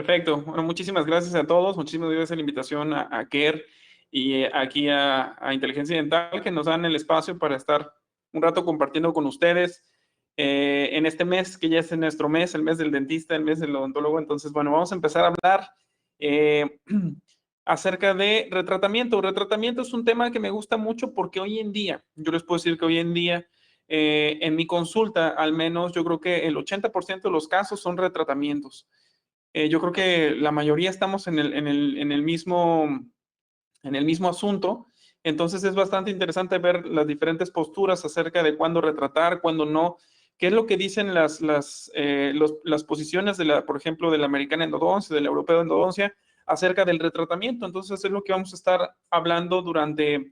Perfecto. Bueno, muchísimas gracias a todos. Muchísimas gracias a la invitación a Ker y aquí a Inteligencia Dental que nos dan el espacio para estar un rato compartiendo con ustedes en este mes, que ya es nuestro mes, el mes del dentista, el mes del odontólogo. Entonces, bueno, vamos a empezar a hablar acerca de retratamiento. Retratamiento es un tema que me gusta mucho porque hoy en día, yo les puedo decir que hoy en día, en mi consulta, al menos yo creo que el 80% de los casos son retratamientos. Yo creo que la mayoría estamos en el mismo asunto. Entonces es bastante interesante ver las diferentes posturas acerca de cuándo retratar, cuándo no. ¿Qué es lo que dicen las posiciones, por ejemplo, de la americana endodoncia, de la europea endodoncia, acerca del retratamiento? Entonces es lo que vamos a estar hablando durante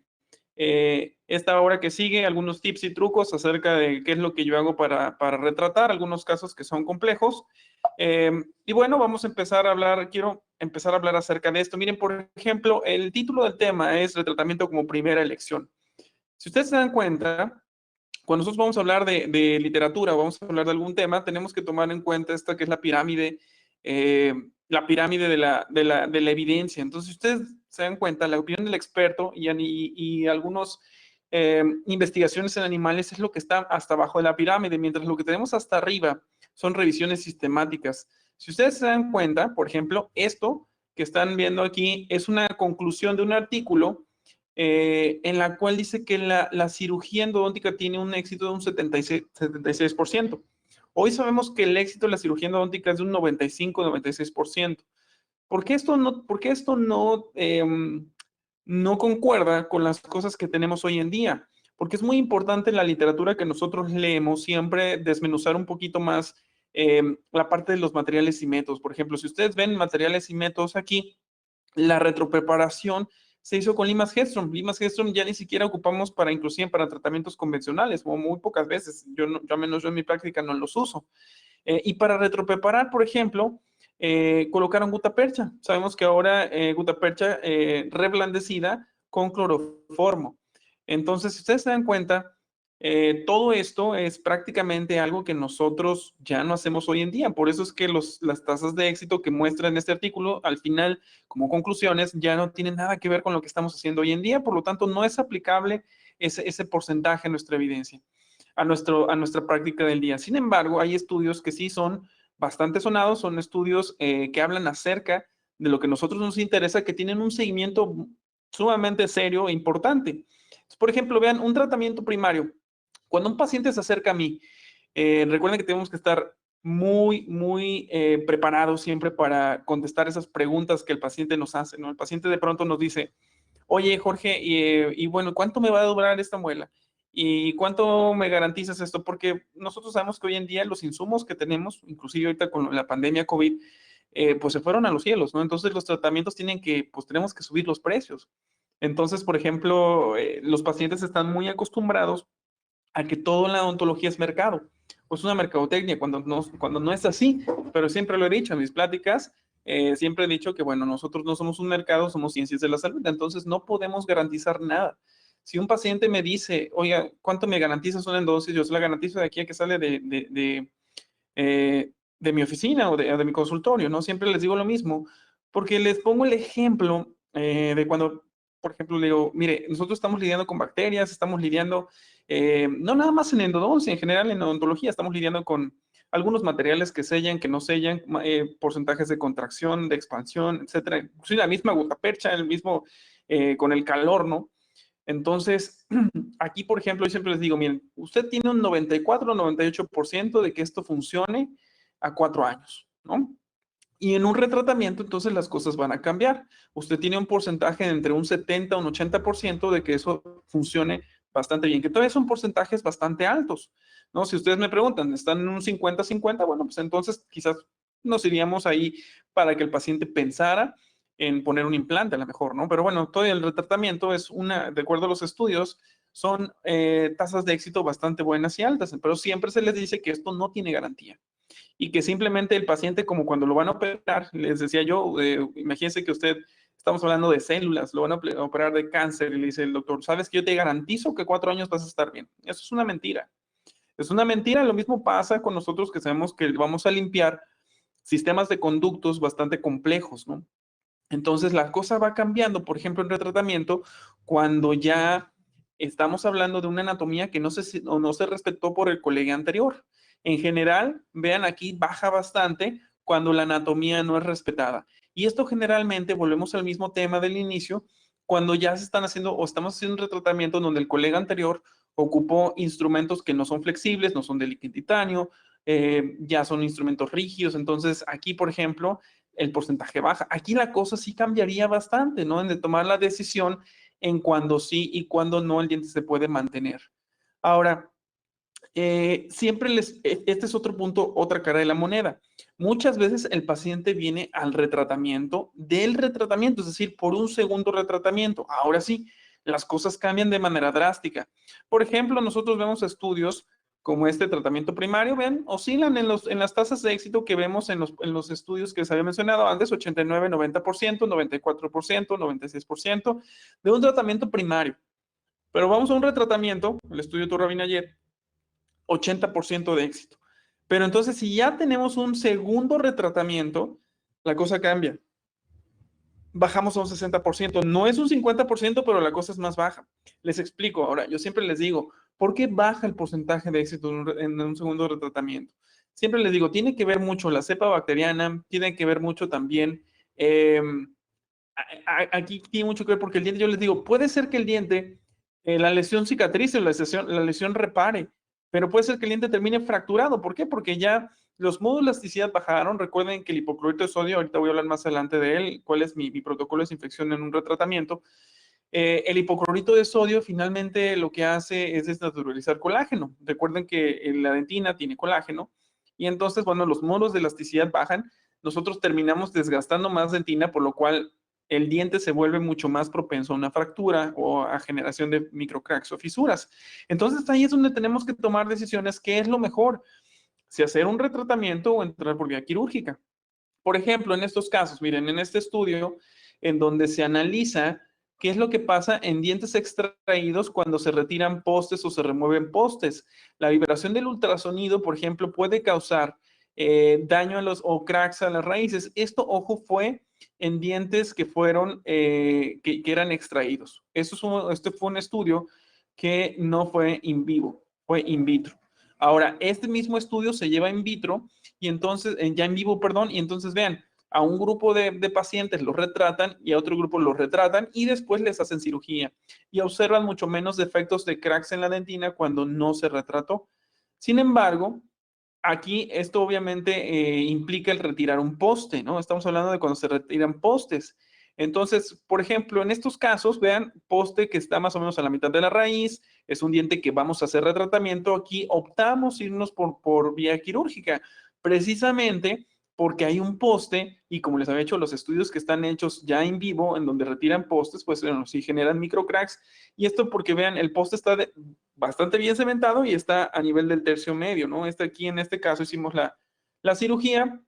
esta hora que sigue, algunos tips y trucos acerca de qué es lo que yo hago para retratar, algunos casos que son complejos. Y bueno, vamos a empezar a hablar, quiero empezar a hablar acerca de esto. Miren, por ejemplo, el título del tema es retratamiento como primera elección. Si ustedes se dan cuenta, cuando nosotros vamos a hablar de literatura, vamos a hablar de algún tema, tenemos que tomar en cuenta esta que es la pirámide de la evidencia. Entonces, si ustedes se dan cuenta, la opinión del experto y algunos investigaciones en animales es lo que está hasta abajo de la pirámide, mientras lo que tenemos hasta arriba son revisiones sistemáticas. Si ustedes se dan cuenta, por ejemplo, esto que están viendo aquí es una conclusión de un artículo en la cual dice que la cirugía endodóntica tiene un éxito de un 76%. Hoy sabemos que el éxito de la cirugía endodóntica es de un 95-96%. ¿Por qué esto no concuerda con las cosas que tenemos hoy en día? Porque es muy importante en la literatura que nosotros leemos siempre desmenuzar un poquito más la parte de los materiales y métodos. Por ejemplo, si ustedes ven materiales y métodos aquí, la retropreparación se hizo con limas Hedstrom. Limas Hedstrom ya ni siquiera ocupamos inclusive para tratamientos convencionales, o muy pocas veces. Yo al menos yo en mi práctica no los uso. Y para retropreparar, por ejemplo, colocaron gutapercha. Sabemos que ahora gutapercha reblandecida con cloroformo. Entonces, si ustedes se dan cuenta, todo esto es prácticamente algo que nosotros ya no hacemos hoy en día. Por eso es que las tasas de éxito que muestran en este artículo, al final, como conclusiones, ya no tienen nada que ver con lo que estamos haciendo hoy en día. Por lo tanto, no es aplicable ese porcentaje a nuestra evidencia, a nuestra práctica del día. Sin embargo, hay estudios que sí son bastante sonados, son estudios que hablan acerca de lo que a nosotros nos interesa, que tienen un seguimiento sumamente serio e importante. Por ejemplo, vean, un tratamiento primario. Cuando un paciente se acerca a mí, recuerden que tenemos que estar muy preparados siempre para contestar esas preguntas que el paciente nos hace, ¿no? El paciente de pronto nos dice, oye, Jorge, y bueno, ¿cuánto me va a durar esta muela? ¿Y cuánto me garantizas esto? Porque nosotros sabemos que hoy en día los insumos que tenemos, inclusive ahorita con la pandemia COVID, pues se fueron a los cielos, ¿no? Entonces los tratamientos pues tenemos que subir los precios. Entonces, por ejemplo, los pacientes están muy acostumbrados a que todo en la odontología es mercado. Pues una mercadotecnia, cuando no es así, pero siempre lo he dicho en mis pláticas, siempre he dicho que, bueno, nosotros no somos un mercado, somos ciencias de la salud, entonces no podemos garantizar nada. Si un paciente me dice, oiga, ¿cuánto me garantizas una endosis? Yo se la garantizo de aquí a que sale de mi oficina o de mi consultorio, ¿no? Siempre les digo lo mismo, porque les pongo el ejemplo de cuando, por ejemplo, le digo, mire, nosotros estamos lidiando con bacterias, estamos lidiando, no nada más en endodoncia, en general en odontología, estamos lidiando con algunos materiales que sellan, que no sellan, porcentajes de contracción, de expansión, etcétera. Inclusive la misma gutapercha, con el calor, ¿no? Entonces, aquí, por ejemplo, yo siempre les digo, miren, usted tiene un 94 o 98% de que esto funcione a 4 años, ¿no? Y en un retratamiento, entonces las cosas van a cambiar. Usted tiene un porcentaje de entre un 70 a un 80% de que eso funcione bastante bien, que todavía son porcentajes bastante altos, ¿no? Si ustedes me preguntan, ¿están en un 50-50? Bueno, pues entonces quizás nos iríamos ahí para que el paciente pensara en poner un implante a lo mejor, ¿no? Pero bueno, todo el retratamiento de acuerdo a los estudios, son tasas de éxito bastante buenas y altas, pero siempre se les dice que esto no tiene garantía y que simplemente el paciente, como cuando lo van a operar, les decía yo, imagínense que estamos hablando de células, lo van a operar de cáncer y le dice el doctor, ¿sabes que yo te garantizo que 4 años vas a estar bien? Eso es una mentira. Es una mentira, lo mismo pasa con nosotros que sabemos que vamos a limpiar sistemas de conductos bastante complejos, ¿no? Entonces, la cosa va cambiando, por ejemplo, en retratamiento, cuando ya estamos hablando de una anatomía que no se respetó por el colega anterior. En general, vean aquí, baja bastante cuando la anatomía no es respetada. Y esto generalmente, volvemos al mismo tema del inicio, cuando ya se están haciendo o estamos haciendo un retratamiento donde el colega anterior ocupó instrumentos que no son flexibles, no son de titanio, ya son instrumentos rígidos. Entonces, aquí, por ejemplo, el porcentaje baja. Aquí la cosa sí cambiaría bastante, ¿no? En de tomar la decisión en cuando sí y cuando no el diente se puede mantener. Ahora, este es otro punto, otra cara de la moneda. Muchas veces el paciente viene al retratamiento del retratamiento, es decir, por un segundo retratamiento. Ahora sí, las cosas cambian de manera drástica. Por ejemplo, nosotros vemos estudios como este tratamiento primario, ven, oscilan en las tasas de éxito que vemos en los estudios que les había mencionado antes, 89, 90%, 94%, 96% de un tratamiento primario. Pero vamos a un retratamiento, el estudio Turra-Vinayer, 80% de éxito. Pero entonces, si ya tenemos un segundo retratamiento, la cosa cambia. Bajamos a un 60%. No es un 50%, pero la cosa es más baja. Les explico. Ahora, yo siempre les digo, ¿por qué baja el porcentaje de éxito en un segundo retratamiento? Siempre les digo, tiene que ver mucho la cepa bacteriana, tiene que ver mucho también, aquí tiene mucho que ver porque el diente, yo les digo, puede ser que el diente, la lesión cicatrice, la lesión repare, pero puede ser que el diente termine fracturado. ¿Por qué? Porque ya los módulos de elasticidad bajaron. Recuerden que el hipoclorito de sodio, ahorita voy a hablar más adelante de él, cuál es mi protocolo de desinfección en un retratamiento. El hipoclorito de sodio finalmente lo que hace es desnaturalizar colágeno. Recuerden que la dentina tiene colágeno y entonces, bueno, los módulos de elasticidad bajan. Nosotros terminamos desgastando más dentina, por lo cual el diente se vuelve mucho más propenso a una fractura o a generación de microcracks o fisuras. Entonces, ahí es donde tenemos que tomar decisiones. ¿Qué es lo mejor? Si hacer un retratamiento o entrar por vía quirúrgica. Por ejemplo, en estos casos, miren, en este estudio en donde se analiza qué es lo que pasa en dientes extraídos cuando se retiran postes o se remueven postes. La vibración del ultrasonido, por ejemplo, puede causar daño o cracks a las raíces. Esto, ojo, fue en dientes que fueron, que eran extraídos. Este fue un estudio que no fue in vivo, fue in vitro. Ahora, este mismo estudio se lleva in vitro y entonces, ya en vivo, perdón, y entonces vean, a un grupo de pacientes los retratan y a otro grupo los retratan y después les hacen cirugía y observan mucho menos defectos de cracks en la dentina cuando no se retrató. Sin embargo, aquí esto obviamente implica el retirar un poste, ¿no? Estamos hablando de cuando se retiran postes. Entonces, por ejemplo, en estos casos, vean, poste que está más o menos a la mitad de la raíz, es un diente que vamos a hacer retratamiento. Aquí optamos irnos por vía quirúrgica, precisamente porque hay un poste y como les había hecho los estudios que están hechos ya en vivo, en donde retiran postes, pues bueno, sí generan microcracks. Y esto porque vean, el poste está bastante bien cementado y está a nivel del tercio medio, ¿no? Aquí en este caso hicimos la cirugía.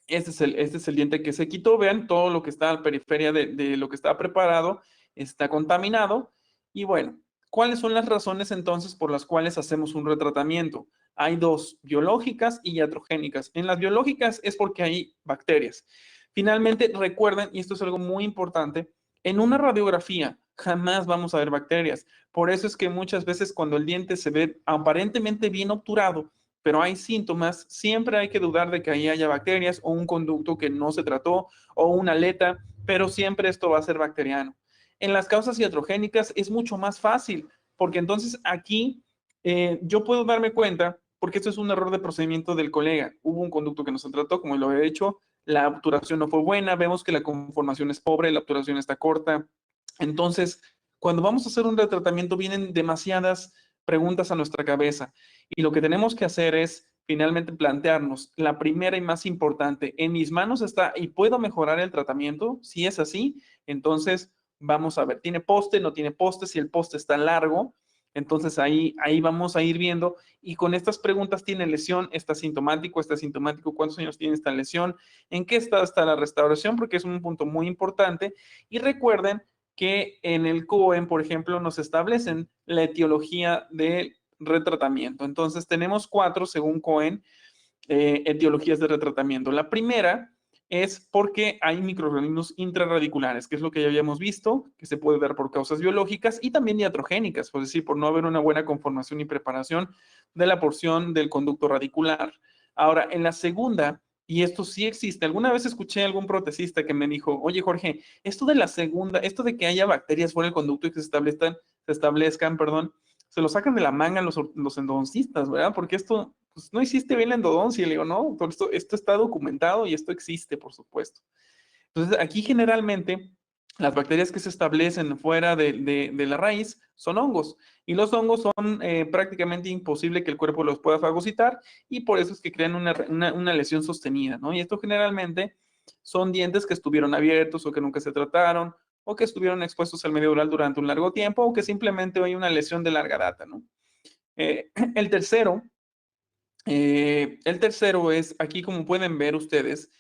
Este es el diente que se quitó. Vean, todo lo que está a la periferia de lo que estaba preparado está contaminado. Y bueno, ¿cuáles son las razones entonces por las cuales hacemos un retratamiento? Hay dos, biológicas y iatrogénicas. En las biológicas es porque hay bacterias. Finalmente, recuerden, y esto es algo muy importante, en una radiografía jamás vamos a ver bacterias. Por eso es que muchas veces cuando el diente se ve aparentemente bien obturado, pero hay síntomas, siempre hay que dudar de que ahí haya bacterias o un conducto que no se trató o una aleta, pero siempre esto va a ser bacteriano. En las causas iatrogénicas es mucho más fácil, porque entonces aquí yo puedo darme cuenta, porque esto es un error de procedimiento del colega. Hubo un conducto que no se trató, como lo he hecho, la obturación no fue buena, vemos que la conformación es pobre, la obturación está corta. Entonces, cuando vamos a hacer un retratamiento, vienen demasiadas preguntas a nuestra cabeza. Y lo que tenemos que hacer es finalmente plantearnos la primera y más importante. ¿En mis manos está y puedo mejorar el tratamiento? Si es así, entonces vamos a ver, ¿tiene poste? ¿No tiene poste? Si el poste está largo, entonces ahí vamos a ir viendo. Y con estas preguntas, ¿tiene lesión? ¿Está sintomático? ¿Está sintomático? ¿Cuántos años tiene esta lesión? ¿En qué estado está la restauración? Porque es un punto muy importante. Y recuerden que en el COEN, por ejemplo, nos establecen la etiología del retratamiento. Entonces, tenemos 4 según Cohen, etiologías de retratamiento. La primera es porque hay microorganismos intrarradiculares, que es lo que ya habíamos visto, que se puede dar por causas biológicas y también iatrogénicas, es decir, por no haber una buena conformación y preparación de la porción del conducto radicular. Ahora, en la segunda, y esto sí existe, alguna vez escuché a algún protecista que me dijo, oye Jorge, esto de la segunda, esto de que haya bacterias fuera del conducto y que se establezcan, perdón, se lo sacan de la manga los endodoncistas, ¿verdad? Porque esto pues, no existe bien la endodoncia. Y le digo, no, esto está documentado y esto existe, por supuesto. Entonces, aquí generalmente las bacterias que se establecen fuera de la raíz son hongos. Y los hongos son prácticamente imposible que el cuerpo los pueda fagocitar y por eso es que crean una lesión sostenida, ¿no? Y esto generalmente son dientes que estuvieron abiertos o que nunca se trataron o que estuvieron expuestos al medio oral durante un largo tiempo o que simplemente hay una lesión de larga data, ¿no? Eh, el tercero el tercero es, aquí como pueden ver ustedes,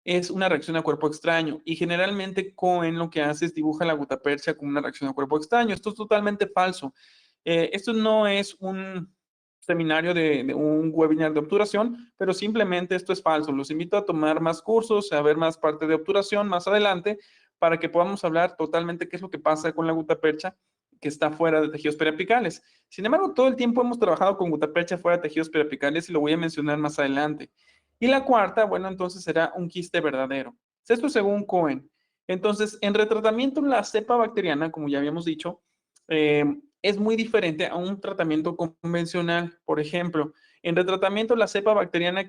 es una reacción a cuerpo extraño y generalmente Cohen lo que hace es dibuja la gutapercha como una reacción a cuerpo extraño. Esto es totalmente falso. Esto no es un seminario de un webinar de obturación, pero simplemente esto es falso. Los invito a tomar más cursos, a ver más parte de obturación más adelante para que podamos hablar totalmente qué es lo que pasa con la gutapercha que está fuera de tejidos periapicales. Sin embargo, todo el tiempo hemos trabajado con gutapercha fuera de tejidos periapicales y lo voy a mencionar más adelante. Y la cuarta, bueno, entonces será un quiste verdadero. Esto según Cohen. Entonces, en retratamiento, la cepa bacteriana, como ya habíamos dicho, eh, es muy diferente a un tratamiento convencional. Por ejemplo, en retratamiento, la cepa bacteriana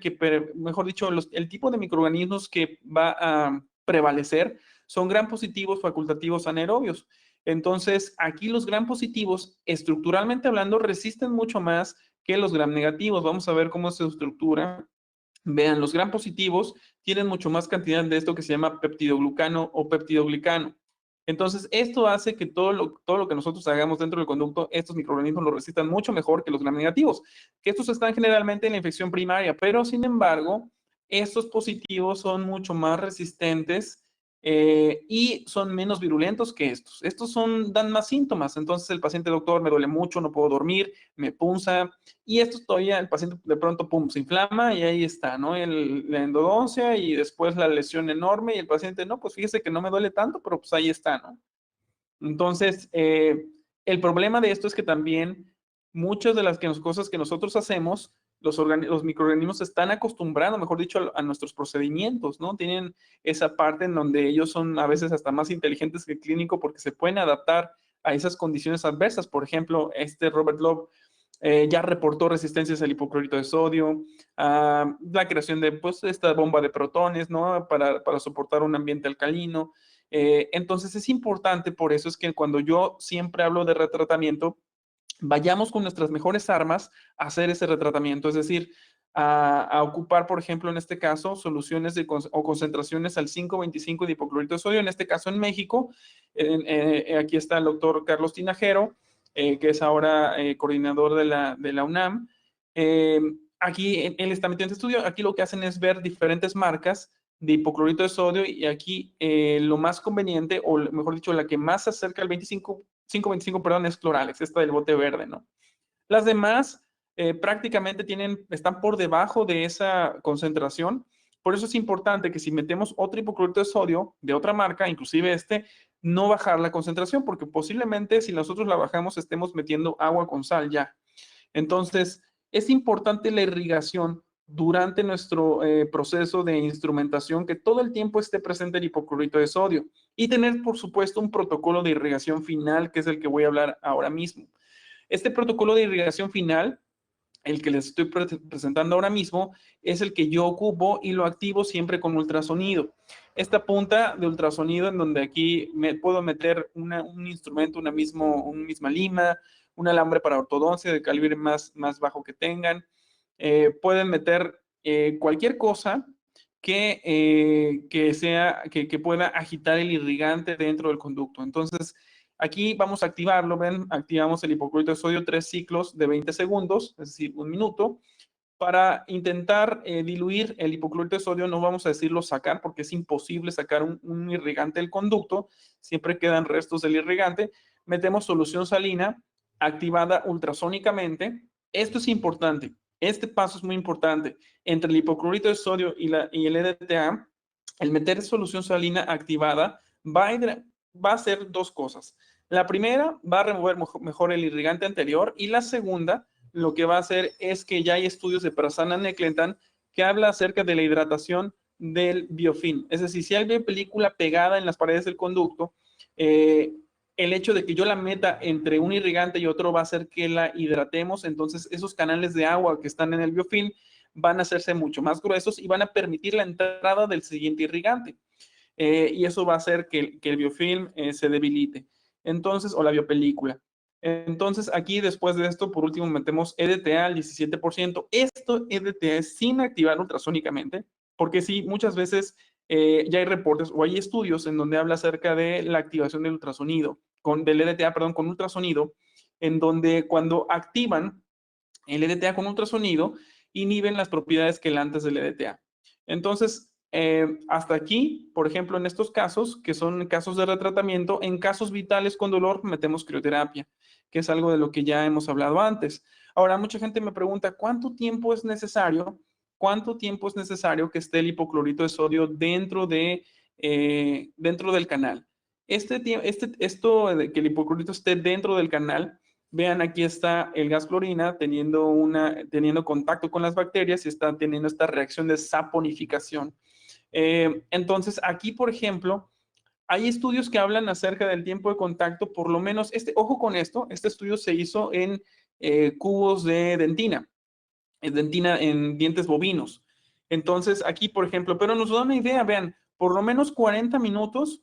mejor dicho, el tipo de microorganismos que va a prevalecer son gram positivos facultativos anaerobios. Entonces, aquí los gram positivos, estructuralmente hablando, resisten mucho más que los gram negativos. Vamos a ver cómo se estructura. Vean, los gram positivos tienen mucho más cantidad de esto que se llama peptidoglucano o peptidoglicano. Entonces, esto hace que todo lo que nosotros hagamos dentro del conducto, estos microorganismos lo resistan mucho mejor que los gram negativos, que estos están generalmente en la infección primaria, pero sin embargo, estos positivos son mucho más resistentes y son menos virulentos que estos. Dan más síntomas. Entonces, el paciente, doctor, me duele mucho, no puedo dormir, me punza, y esto todavía el paciente de pronto, pum, se inflama y ahí está, ¿no? La endodoncia y después la lesión enorme y el paciente, no, pues fíjese que no me duele tanto, pero pues ahí está, ¿no? Entonces, el problema de esto es que también muchas de las cosas que nosotros hacemos, los microorganismos se están acostumbrando, mejor dicho, a nuestros procedimientos, ¿no? Tienen esa parte en donde ellos son a veces hasta más inteligentes que el clínico porque se pueden adaptar a esas condiciones adversas. Por ejemplo, Robert Love ya reportó resistencias al hipoclorito de sodio, la creación de pues, esta bomba de protones, ¿no? Para soportar un ambiente alcalino. Entonces es importante, por eso es que cuando yo siempre hablo de retratamiento, vayamos con nuestras mejores armas a hacer ese retratamiento, es decir, a ocupar, por ejemplo, en este caso, soluciones o concentraciones al 5,25 de hipoclorito de sodio, en este caso en México. Aquí está el doctor Carlos Tinajero, que es ahora coordinador de la UNAM. Aquí él está metido en este estudio, aquí lo que hacen es ver diferentes marcas de hipoclorito de sodio y aquí lo más conveniente, o mejor dicho, la que más se acerca al 5,25, perdón, es Cloralex, esta del bote verde, ¿no? Las demás prácticamente están por debajo de esa concentración. Por eso es importante que si metemos otro hipoclorito de sodio de otra marca, inclusive no bajar la concentración, porque posiblemente si nosotros la bajamos estemos metiendo agua con sal ya. Entonces, es importante la irrigación durante nuestro proceso de instrumentación, que todo el tiempo esté presente el hipoclorito de sodio y tener, por supuesto, un protocolo de irrigación final, que es el que voy a hablar ahora mismo. Este protocolo de irrigación final, el que les estoy presentando ahora mismo, es el que yo ocupo y lo activo siempre con ultrasonido. Esta punta de ultrasonido en donde aquí puedo meter un instrumento, una misma lima, un alambre para ortodoncia de calibre más bajo que tengan. Pueden meter cualquier cosa que pueda agitar el irrigante dentro del conducto. Entonces, aquí vamos a activarlo, ven, activamos el hipoclorito de sodio 3 ciclos de 20 segundos, es decir, un minuto, para intentar diluir el hipoclorito de sodio. No vamos a decirlo sacar porque es imposible sacar un irrigante del conducto, siempre quedan restos del irrigante. Metemos solución salina activada ultrasónicamente. Esto es importante. Este paso es muy importante. Entre el hipoclorito de sodio y el EDTA, el meter solución salina activada va a hacer dos cosas. La primera, va a remover mejor el irrigante anterior, y la segunda, lo que va a hacer es que ya hay estudios de Prasanna Neclentan que habla acerca de la hidratación del biofilm. Es decir, si hay película pegada en las paredes del conducto, el hecho de que yo la meta entre un irrigante y otro va a hacer que la hidratemos. Entonces esos canales de agua que están en el biofilm van a hacerse mucho más gruesos y van a permitir la entrada del siguiente irrigante. Y eso va a hacer que el biofilm se debilite. Entonces, o la biopelícula. Entonces, aquí después de esto, por último, metemos EDTA al 17%. Esto EDTA es sin activar ultrasónicamente, porque sí, muchas veces ya hay reportes o hay estudios en donde habla acerca de la activación del ultrasonido, del EDTA, perdón, con ultrasonido, en donde cuando activan el EDTA con ultrasonido, inhiben las propiedades que antes del EDTA. Entonces, hasta aquí, por ejemplo, en estos casos, que son casos de retratamiento, en casos vitales con dolor metemos crioterapia, que es algo de lo que ya hemos hablado antes. Ahora, mucha gente me pregunta, ¿cuánto tiempo es necesario? ¿Cuánto tiempo es necesario que esté el hipoclorito de sodio dentro del canal? Esto de que el hipoclorito esté dentro del canal, vean, aquí está el gas clorina teniendo contacto con las bacterias y está teniendo esta reacción de saponificación. Entonces, aquí, por ejemplo, hay estudios que hablan acerca del tiempo de contacto, por lo menos, ojo con esto, este estudio se hizo en cubos de dentina en dientes bovinos. Entonces, aquí, por ejemplo, pero nos da una idea, vean, por lo menos 40 minutos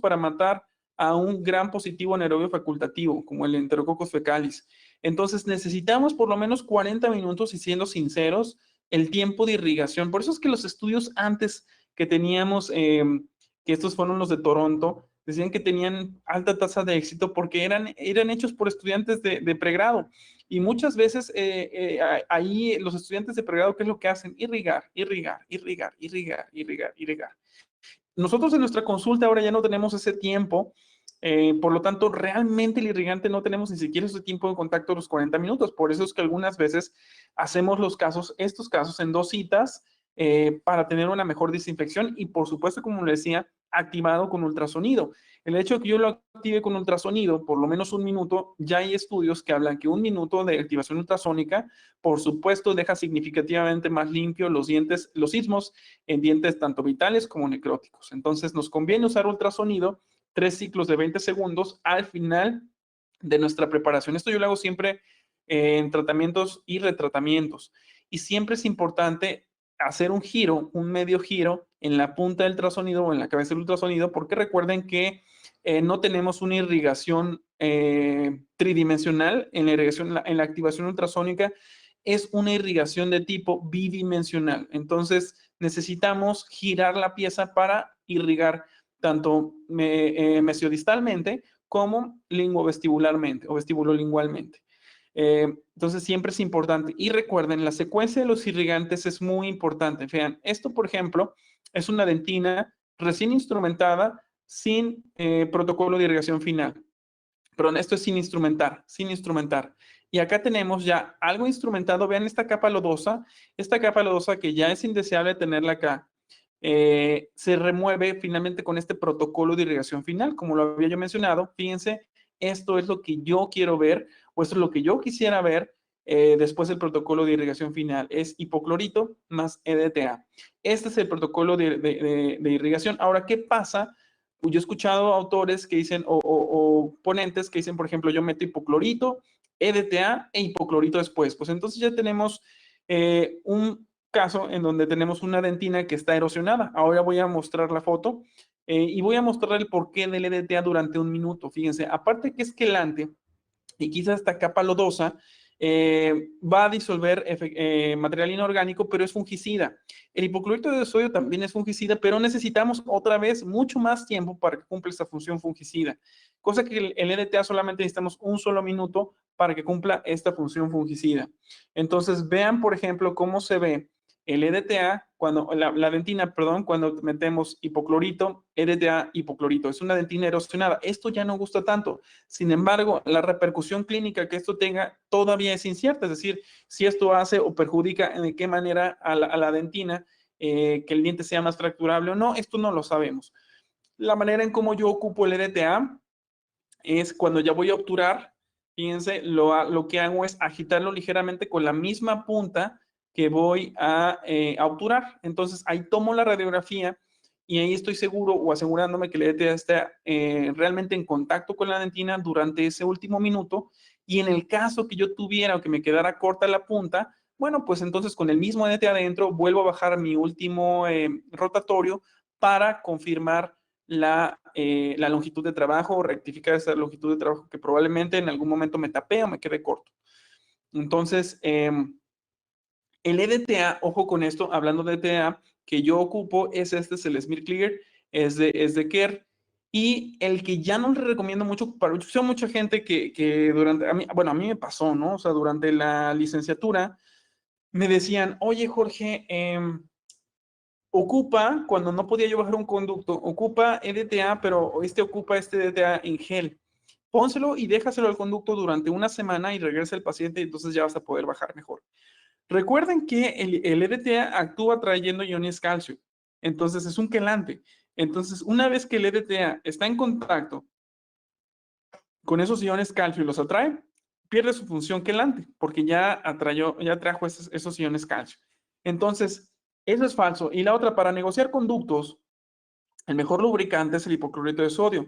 para matar a un gran positivo anaerobio facultativo, como el Enterococcus fecalis. Entonces, necesitamos por lo menos 40 minutos, y siendo sinceros, el tiempo de irrigación. Por eso es que los estudios antes que teníamos, que estos fueron los de Toronto, decían que tenían alta tasa de éxito porque eran hechos por estudiantes de pregrado. Y muchas veces ahí los estudiantes de pregrado, ¿qué es lo que hacen? Irrigar, irrigar, irrigar, irrigar, irrigar, irrigar. Nosotros en nuestra consulta ahora ya no tenemos ese tiempo, por lo tanto, realmente el irrigante no tenemos ni siquiera ese tiempo de contacto de los 40 minutos. Por eso es que algunas veces hacemos estos casos en 2 citas para tener una mejor desinfección y, por supuesto, como les decía, activado con ultrasonido. El hecho de que yo lo active con ultrasonido por lo menos 1 minuto, ya hay estudios que hablan que 1 minuto de activación ultrasónica, por supuesto, deja significativamente más limpio los dientes, los istmos en dientes tanto vitales como necróticos. Entonces, nos conviene usar ultrasonido 3 ciclos de 20 segundos al final de nuestra preparación. Esto yo lo hago siempre en tratamientos y retratamientos. Y siempre es importante hacer un giro, un medio giro en la punta del ultrasonido o en la cabeza del ultrasonido, porque recuerden que no tenemos una irrigación tridimensional. En la irrigación, en la activación ultrasónica es una irrigación de tipo bidimensional. Entonces necesitamos girar la pieza para irrigar tanto mesiodistalmente como linguovestibularmente o vestibulolingualmente. Entonces siempre es importante. Y recuerden, la secuencia de los irrigantes es muy importante. Vean, esto, por ejemplo, es una dentina recién instrumentada sin protocolo de irrigación final. Perdón, esto es sin instrumentar, sin instrumentar. Y acá tenemos ya algo instrumentado. Vean esta capa lodosa que ya es indeseable tenerla acá. Se remueve finalmente con este protocolo de irrigación final, como lo había yo mencionado. Fíjense, esto es lo que yo quiero ver, o esto es lo que yo quisiera ver después del protocolo de irrigación final. Es hipoclorito más EDTA. Este es el protocolo de irrigación. Ahora, ¿qué pasa? Yo he escuchado autores que dicen, o ponentes que dicen, por ejemplo, yo meto hipoclorito, EDTA e hipoclorito después. Pues entonces ya tenemos un caso en donde tenemos una dentina que está erosionada. Ahora voy a mostrar la foto y voy a mostrar el porqué del EDTA durante 1 minuto. Fíjense, aparte que es quelante y quizás esta capa lodosa va a disolver material inorgánico, pero es fungicida. El hipoclorito de sodio también es fungicida, pero necesitamos otra vez mucho más tiempo para que cumpla esta función fungicida. Cosa que el EDTA solamente necesitamos 1 solo minuto para que cumpla esta función fungicida. Entonces, vean, por ejemplo, cómo se ve el EDTA, cuando, la dentina, perdón, cuando metemos hipoclorito, EDTA, hipoclorito. Es una dentina erosionada. Esto ya no gusta tanto. Sin embargo, la repercusión clínica que esto tenga todavía es incierta. Es decir, si esto hace o perjudica en qué manera a la dentina, que el diente sea más fracturable o no, esto no lo sabemos. La manera en cómo yo ocupo el EDTA es cuando ya voy a obturar, fíjense, lo que hago es agitarlo ligeramente con la misma punta que voy a obturar. Entonces ahí tomo la radiografía y ahí estoy seguro o asegurándome que el EDTA está realmente en contacto con la dentina durante ese último minuto. Y en el caso que yo tuviera o que me quedara corta la punta, bueno, pues entonces con el mismo EDTA adentro vuelvo a bajar mi último rotatorio para confirmar la longitud de trabajo o rectificar esa longitud de trabajo que probablemente en algún momento me tapé o me quede corto. Entonces, el EDTA, ojo con esto, hablando de EDTA, que yo ocupo es es el Smith Clear, es de Kerr. Y el que ya no le recomiendo mucho, para mucha gente que durante, bueno, a mí me pasó, ¿no? O sea, durante la licenciatura me decían, oye, Jorge, ocupa, cuando no podía yo bajar un conducto, ocupa EDTA, pero ocupa este EDTA en gel. Pónselo y déjaselo al conducto durante una semana y regresa el paciente y entonces ya vas a poder bajar mejor. Recuerden que el EDTA actúa trayendo iones calcio, entonces es un quelante. Entonces, una vez que el EDTA está en contacto con esos iones calcio y los atrae, pierde su función quelante, porque ya trajo esos iones calcio. Entonces, eso es falso. Y la otra, para negociar conductos, el mejor lubricante es el hipoclorito de sodio.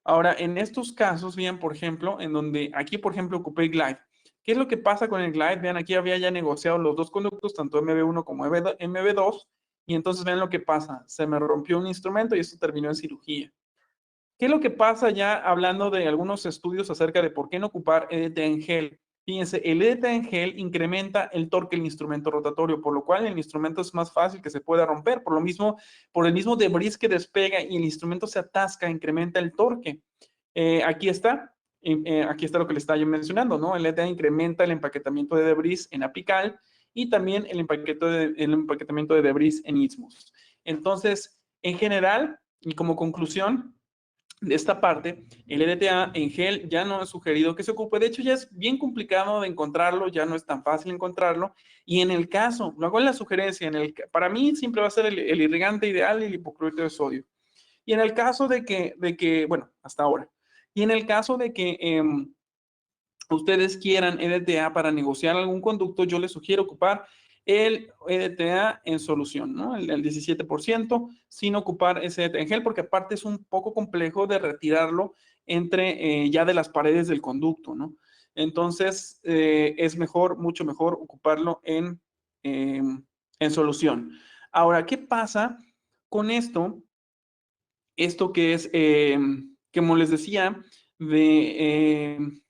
Ahora, en estos casos, vean, por ejemplo, en donde aquí, por ejemplo, ocupé Glide. ¿Qué es lo que pasa con el Glide? Vean, aquí había ya negociado los dos conductos, tanto MB1 como MB2, y entonces vean lo que pasa. Se me rompió un instrumento y esto terminó en cirugía. ¿Qué es lo que pasa ya hablando de algunos estudios acerca de por qué no ocupar EDTA en gel? Fíjense, el EDTA en gel incrementa el torque del instrumento rotatorio, por lo cual el instrumento es más fácil que se pueda romper. Por el mismo debris que despega y el instrumento se atasca, incrementa el torque. Aquí está lo que le estaba yo mencionando, ¿no? El EDTA incrementa el empaquetamiento de debris en apical y también el empaquetamiento de debris en istmos. Entonces, en general, y como conclusión, de esta parte, el EDTA en gel ya no es sugerido que se ocupe. De hecho, ya es bien complicado de encontrarlo, ya no es tan fácil encontrarlo. Y en el caso, luego en la sugerencia, para mí siempre va a ser el irrigante ideal y el hipoclorito de sodio. Y en el caso de que, bueno, hasta ahora. Y en el caso de que ustedes quieran EDTA para negociar algún conducto, yo les sugiero ocupar el EDTA en solución, ¿no? El 17%, sin ocupar ese EDTA en gel, porque aparte es un poco complejo de retirarlo entre ya de las paredes del conducto, ¿no? Entonces, es mejor, mucho mejor ocuparlo en solución. Ahora, ¿qué pasa con esto? Esto que es, como les decía, de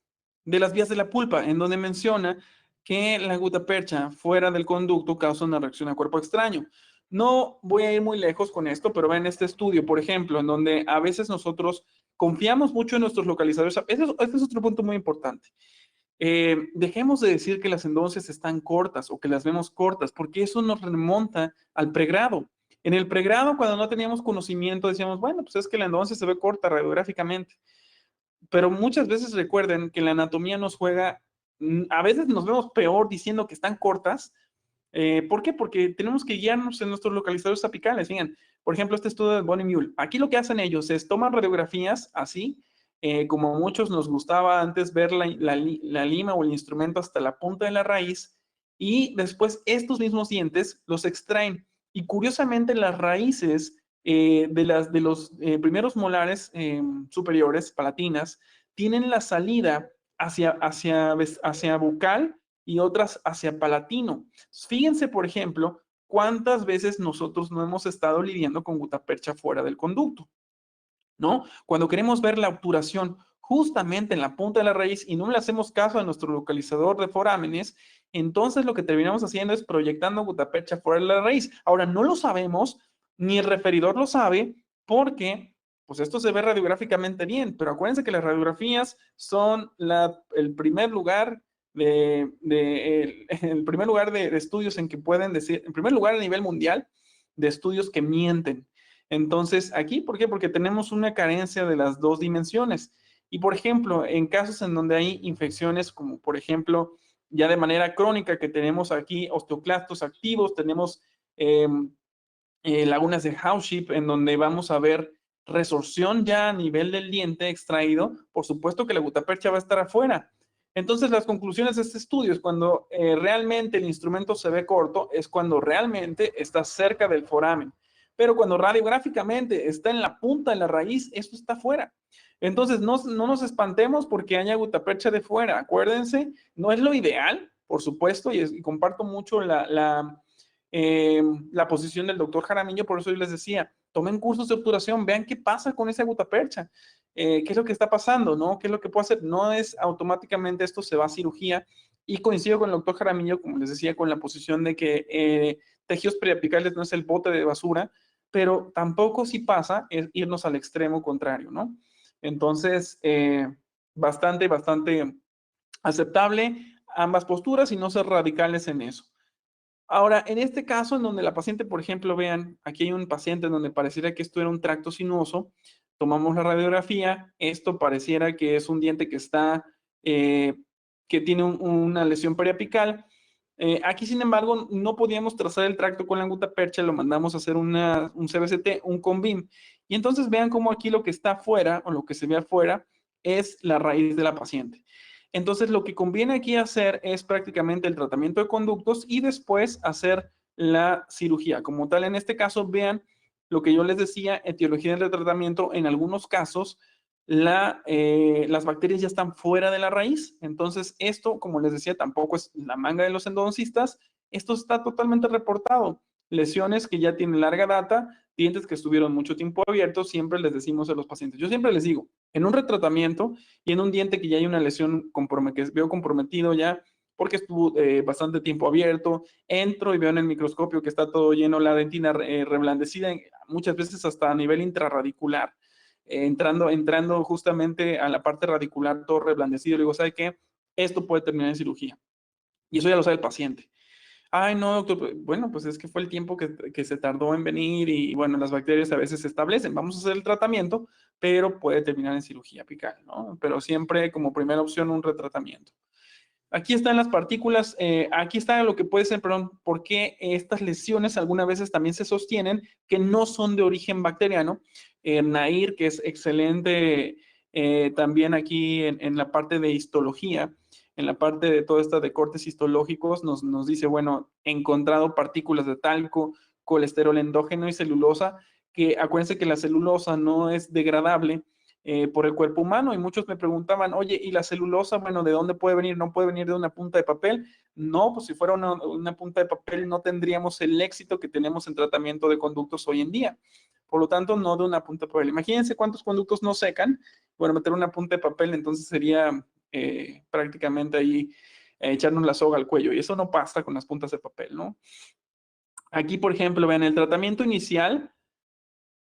las vías de la pulpa, en donde menciona que la gutapercha fuera del conducto causa una reacción a cuerpo extraño. No voy a ir muy lejos con esto, pero ven este estudio, por ejemplo, en donde a veces nosotros confiamos mucho en nuestros localizadores. Este es otro punto muy importante. Dejemos de decir que las endoncias están cortas o que las vemos cortas, porque eso nos remonta al pregrado. En el pregrado, cuando no teníamos conocimiento, decíamos, bueno, pues es que la endoncia se ve corta radiográficamente. Pero muchas veces recuerden que la anatomía nos juega, a veces nos vemos peor diciendo que están cortas. ¿Por qué? Porque tenemos que guiarnos en nuestros localizadores apicales. Fíjense, por ejemplo, este estudio de Bonnie Mule. Aquí lo que hacen ellos es toman radiografías así, como a muchos nos gustaba antes ver la lima o el instrumento hasta la punta de la raíz, y después estos mismos dientes los extraen. Y curiosamente las raíces de los primeros molares superiores, palatinas, tienen la salida hacia bucal y otras hacia palatino. Fíjense, por ejemplo, cuántas veces nosotros no hemos estado lidiando con gutapercha fuera del conducto, ¿no? Cuando queremos ver la obturación justamente en la punta de la raíz y no le hacemos caso a nuestro localizador de forámenes, entonces lo que terminamos haciendo es proyectando gutapercha fuera de la raíz. Ahora, no lo sabemos, ni el referidor lo sabe, porque pues esto se ve radiográficamente bien, pero acuérdense que las radiografías son el primer lugar el primer lugar de estudios en que pueden decir, en primer lugar a nivel mundial, de estudios que mienten. Entonces, aquí, ¿por qué? Porque tenemos una carencia de las dos dimensiones. Y, por ejemplo, en casos en donde hay infecciones, como por ejemplo, ya de manera crónica, que tenemos aquí osteoclastos activos, tenemos lagunas de Hauschiff, en donde vamos a ver resorción ya a nivel del diente extraído, por supuesto que la gutapercha va a estar afuera. Entonces, las conclusiones de este estudio es cuando realmente el instrumento se ve corto, es cuando realmente está cerca del foramen. Pero cuando radiográficamente está en la punta de la raíz, eso está fuera. Entonces, no nos espantemos porque haya gutapercha de fuera. Acuérdense, no es lo ideal, por supuesto, y comparto mucho la posición del doctor Jaramillo, por eso yo les decía, tomen cursos de obturación, vean qué pasa con esa gutapercha, qué es lo que está pasando, ¿no? ¿Qué es lo que puede hacer? No es automáticamente esto se va a cirugía, y coincido con el doctor Jaramillo, como les decía, con la posición de que tejidos periapicales no es el bote de basura, pero tampoco si pasa es irnos al extremo contrario, ¿no? Entonces, bastante aceptable ambas posturas y no ser radicales en eso. Ahora, en este caso, en donde la paciente, por ejemplo, vean, aquí hay un paciente en donde pareciera que esto era un tracto sinuoso, tomamos la radiografía, esto pareciera que es un diente que está, que tiene una lesión periapical. Aquí, sin embargo, no podíamos trazar el tracto con la gutapercha, lo mandamos a hacer un CBCT, un CONVIM. Y entonces vean cómo aquí lo que está afuera, o lo que se ve afuera, es la raíz de la paciente. Entonces, lo que conviene aquí hacer es prácticamente el tratamiento de conductos y después hacer la cirugía. Como tal, en este caso, vean lo que yo les decía, etiología del tratamiento. En algunos casos, las bacterias ya están fuera de la raíz. Entonces, esto, como les decía, tampoco es la manga de los endodoncistas. Esto está totalmente reportado. Lesiones que ya tienen larga data, dientes que estuvieron mucho tiempo abiertos, siempre les decimos a los pacientes. Yo siempre les digo, en un retratamiento y en un diente que ya hay una lesión que veo comprometido ya, porque estuvo bastante tiempo abierto, entro y veo en el microscopio que está todo lleno, la dentina reblandecida, muchas veces hasta a nivel intrarradicular, entrando justamente a la parte radicular todo reblandecido, le digo, ¿sabe qué? Esto puede terminar en cirugía. Y eso ya lo sabe el paciente. Ay, no, doctor, bueno, pues es que fue el tiempo que se tardó en venir y bueno, las bacterias a veces se establecen. Vamos a hacer el tratamiento, pero puede terminar en cirugía apical, ¿no? Pero siempre como primera opción un retratamiento. Aquí están las partículas, aquí está lo que puede ser, perdón, por qué estas lesiones algunas veces también se sostienen que no son de origen bacteriano. Nair, que es excelente también aquí en la parte de histología, en la parte de toda esta de cortes histológicos, nos dice, bueno, he encontrado partículas de talco, colesterol endógeno y celulosa, que acuérdense que la celulosa no es degradable por el cuerpo humano, y muchos me preguntaban, oye, ¿y la celulosa, bueno, de dónde puede venir? ¿No puede venir de una punta de papel? No, pues si fuera una punta de papel no tendríamos el éxito que tenemos en tratamiento de conductos hoy en día. Por lo tanto, no de una punta de papel. Imagínense cuántos conductos no secan. Bueno, meter una punta de papel entonces sería prácticamente ahí echarnos la soga al cuello, y eso no pasa con las puntas de papel, ¿no? Aquí, por ejemplo, vean, el tratamiento inicial.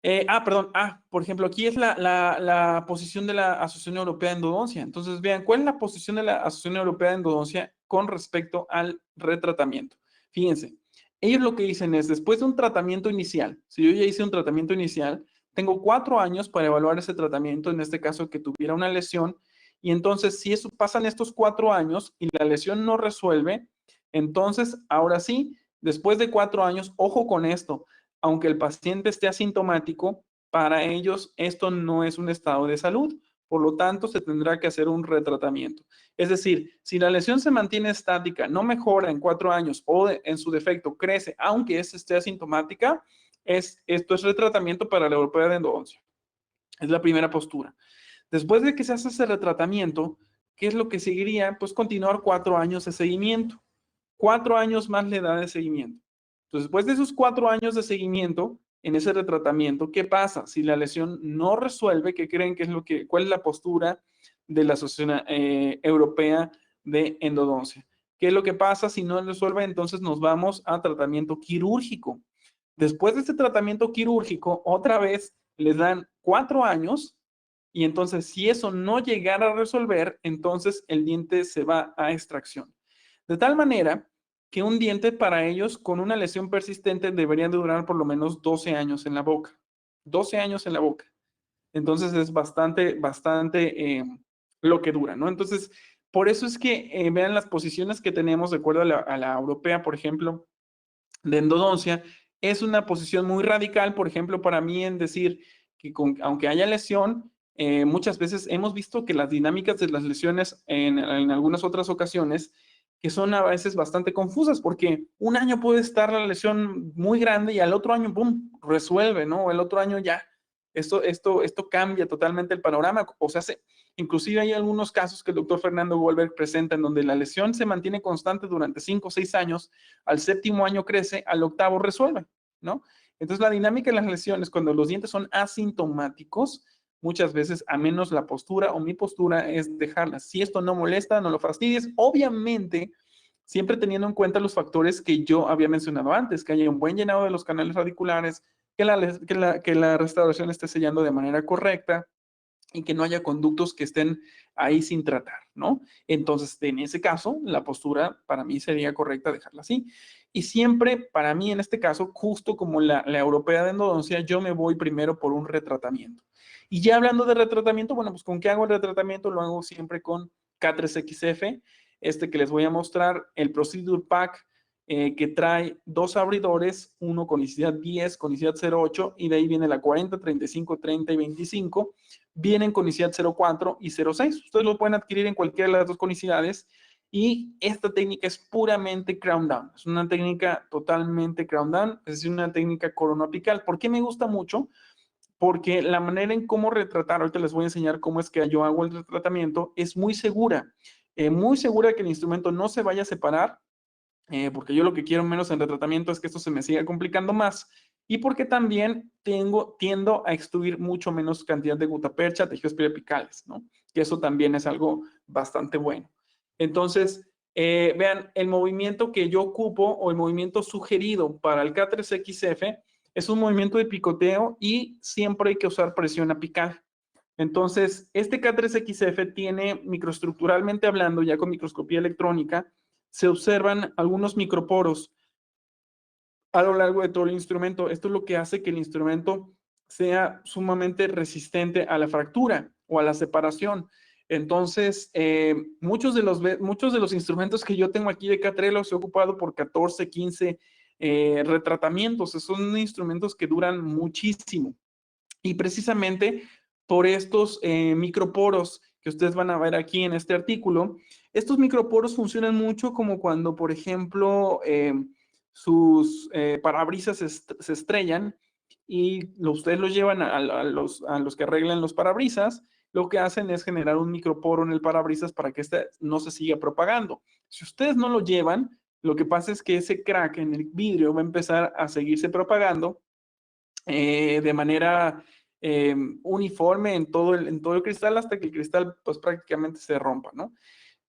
Perdón. Por ejemplo, aquí es la posición de la Asociación Europea de Endodoncia. Entonces, vean, ¿cuál es la posición de la Asociación Europea de Endodoncia con respecto al retratamiento? Fíjense, ellos lo que dicen es, después de un tratamiento inicial, si yo ya hice un tratamiento inicial, tengo 4 años para evaluar ese tratamiento, en este caso que tuviera una lesión, y entonces, si eso pasan estos 4 años y la lesión no resuelve, entonces, ahora sí, después de 4 años, ojo con esto, aunque el paciente esté asintomático, para ellos esto no es un estado de salud, por lo tanto se tendrá que hacer un retratamiento. Es decir, si la lesión se mantiene estática, no mejora en 4 años o en su defecto crece, aunque esté asintomática, esto es retratamiento para la europea de endodoncia. Es la primera postura. Después de que se hace ese retratamiento, ¿qué es lo que seguiría? Pues continuar 4 años de seguimiento. 4 años más le da de seguimiento. Entonces, después de esos 4 años de seguimiento, en ese retratamiento, ¿qué pasa? Si la lesión no resuelve, ¿qué creen que es cuál es la postura de la Asociación Europea de Endodoncia? ¿Qué es lo que pasa si no resuelve? Entonces nos vamos a tratamiento quirúrgico. Después de este tratamiento quirúrgico, otra vez les dan 4 años Y entonces, si eso no llegara a resolver, entonces el diente se va a extracción. De tal manera que un diente para ellos con una lesión persistente debería de durar por lo menos 12 años en la boca. 12 años en la boca. Entonces es bastante lo que dura, ¿no? Entonces, por eso es que vean las posiciones que tenemos de acuerdo a la europea, por ejemplo, de endodoncia, es una posición muy radical, por ejemplo, para mí en decir que aunque haya lesión, muchas veces hemos visto que las dinámicas de las lesiones en algunas otras ocasiones, que son a veces bastante confusas, porque un año puede estar la lesión muy grande y al otro año, ¡pum!, resuelve, ¿no? El otro año ya. Esto cambia totalmente el panorama. O sea, inclusive hay algunos casos que el doctor Fernando Goldberg presenta en donde la lesión se mantiene constante durante 5 o 6 años, al séptimo año crece, al octavo resuelve, ¿no? Entonces la dinámica de las lesiones, cuando los dientes son asintomáticos, muchas veces a menos la postura o mi postura es dejarlas. Si esto no molesta, no lo fastidies, obviamente siempre teniendo en cuenta los factores que yo había mencionado antes, que haya un buen llenado de los canales radiculares, que la restauración esté sellando de manera correcta y que no haya conductos que estén ahí sin tratar, ¿no? Entonces, en ese caso, la postura para mí sería correcta dejarla así. Y siempre, para mí, en este caso, justo como la europea de endodoncia, yo me voy primero por un retratamiento. Y ya hablando de retratamiento, bueno, pues ¿con qué hago el retratamiento? Lo hago siempre con K3XF, este que les voy a mostrar, el Procedure Pack, que trae 2 abridores, uno con conicidad 10, conicidad 0.8, y de ahí viene la 40, 35, 30 y 25. Vienen conicidad 0.4 y 0.6. Ustedes lo pueden adquirir en cualquiera de las dos conicidades. Y esta técnica es puramente crown down. Es una técnica totalmente crown down, es decir, una técnica corona apical. ¿Por qué me gusta mucho? Porque la manera en cómo retratar, ahorita les voy a enseñar cómo es que yo hago el retratamiento, es muy segura de que el instrumento no se vaya a separar, porque yo lo que quiero menos en retratamiento es que esto se me siga complicando más, y porque también tiendo a extruir mucho menos cantidad de gutapercha, tejidos periapicales, ¿no? Que eso también es algo bastante bueno. Entonces, vean, el movimiento que yo ocupo o el movimiento sugerido para el K3XF es un movimiento de picoteo y siempre hay que usar presión apical. Entonces, este K3XF tiene, microestructuralmente hablando, ya con microscopía electrónica, se observan algunos microporos a lo largo de todo el instrumento. Esto es lo que hace que el instrumento sea sumamente resistente a la fractura o a la separación. Entonces, muchos de los instrumentos que yo tengo aquí de K3 los he ocupado por 14, 15 retratamientos. Son instrumentos que duran muchísimo. Y precisamente por estos microporos que ustedes van a ver aquí en este artículo, estos microporos funcionan mucho como cuando, por ejemplo, sus parabrisas se estrellan y ustedes los llevan a los que arreglan los parabrisas. Lo que hacen es generar un microporo en el parabrisas para que este no se siga propagando. Si ustedes no lo llevan, lo que pasa es que ese crack en el vidrio va a empezar a seguirse propagando de manera uniforme en todo el cristal hasta que el cristal pues prácticamente se rompa, ¿no?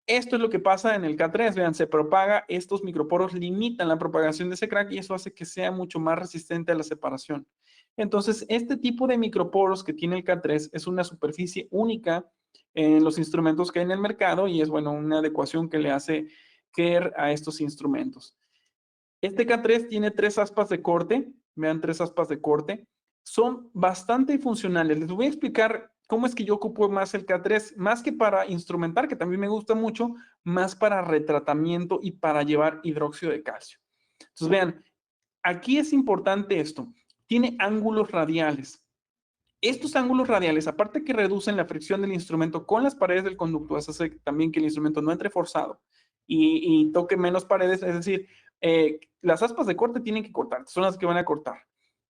Esto es lo que pasa en el K3, vean, se propaga, estos microporos limitan la propagación de ese crack y eso hace que sea mucho más resistente a la separación. Entonces, este tipo de microporos que tiene el K3 es una superficie única en los instrumentos que hay en el mercado y es, bueno, una adecuación que le hace Kerr a estos instrumentos. Este K3 tiene 3 aspas de corte, vean, 3 aspas de corte, son bastante funcionales. Les voy a explicar cómo es que yo ocupo más el K3, más que para instrumentar, que también me gusta mucho, más para retratamiento y para llevar hidróxido de calcio. Entonces vean, aquí es importante esto, tiene ángulos radiales. Estos ángulos radiales, aparte que reducen la fricción del instrumento con las paredes del conducto, eso hace también que el instrumento no entre forzado y toque menos paredes, es decir, las aspas de corte tienen que cortar, son las que van a cortar,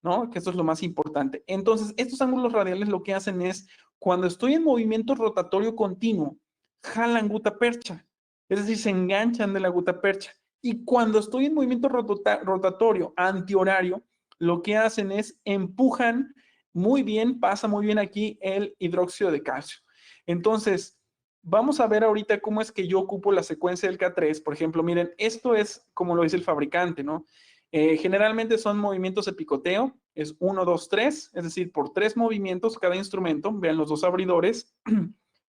¿no? Que esto es lo más importante. Entonces, estos ángulos radiales lo que hacen es, cuando estoy en movimiento rotatorio continuo, jalan gutapercha, es decir, se enganchan de la gutapercha. Y cuando estoy en movimiento rotatorio antihorario, lo que hacen es empujan muy bien, pasa muy bien aquí el hidróxido de calcio. Entonces, vamos a ver ahorita cómo es que yo ocupo la secuencia del K3. Por ejemplo, miren, esto es como lo dice el fabricante, ¿no? Generalmente son movimientos de picoteo, es 1, 2, 3, es decir, por 3 movimientos cada instrumento. Vean los dos abridores.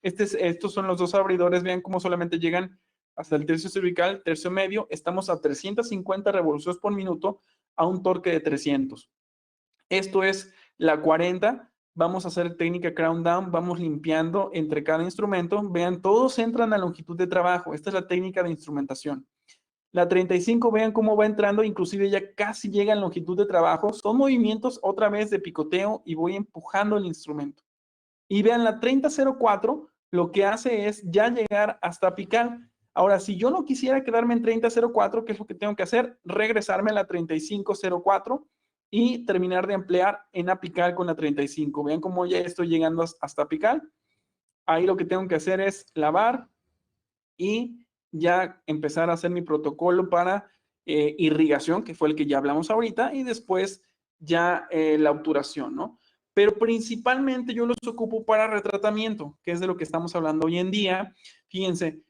Estos son los dos abridores, vean cómo solamente llegan hasta el tercio cervical, tercio medio. Estamos a 350 revoluciones por minuto a un torque de 300. Esto es la 40. Vamos a hacer técnica crown down, vamos limpiando entre cada instrumento. Vean, todos entran a longitud de trabajo. Esta es la técnica de instrumentación. La 35, vean cómo va entrando, inclusive ya casi llega en longitud de trabajo. Son movimientos otra vez de picoteo y voy empujando el instrumento. Y vean, la 30-04 lo que hace es ya llegar hasta apical. Ahora, si yo no quisiera quedarme en 30-04, ¿qué es lo que tengo que hacer? Regresarme a la 35-04 y terminar de ampliar en apical con la 35. Vean cómo ya estoy llegando hasta apical. Ahí lo que tengo que hacer es lavar y ya empezar a hacer mi protocolo para irrigación, que fue el que ya hablamos ahorita, y después ya la obturación, ¿no? Pero principalmente yo los ocupo para retratamiento, que es de lo que estamos hablando hoy en día. Fíjense,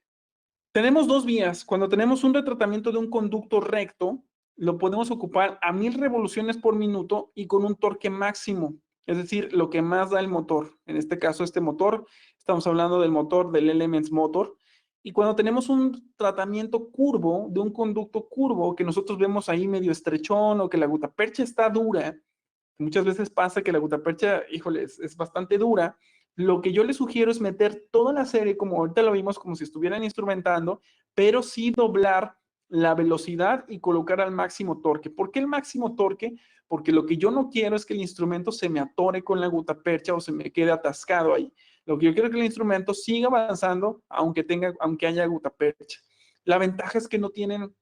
tenemos dos vías. Cuando tenemos un retratamiento de un conducto recto, lo podemos ocupar a 1000 revoluciones por minuto y con un torque máximo, es decir, lo que más da el motor. En este caso, este motor, estamos hablando del motor del Elements Motor. Y cuando tenemos un tratamiento curvo, de un conducto curvo, que nosotros vemos ahí medio estrechón o que la gutapercha está dura, muchas veces pasa que la gutapercha, híjole, es bastante dura. Lo que yo les sugiero es meter toda la serie, como ahorita lo vimos, como si estuvieran instrumentando, pero sí doblar la velocidad y colocar al máximo torque. ¿Por qué el máximo torque? Porque lo que yo no quiero es que el instrumento se me atore con la gutapercha o se me quede atascado ahí. Lo que yo quiero es que el instrumento siga avanzando aunque haya gutapercha. La ventaja es que no tienen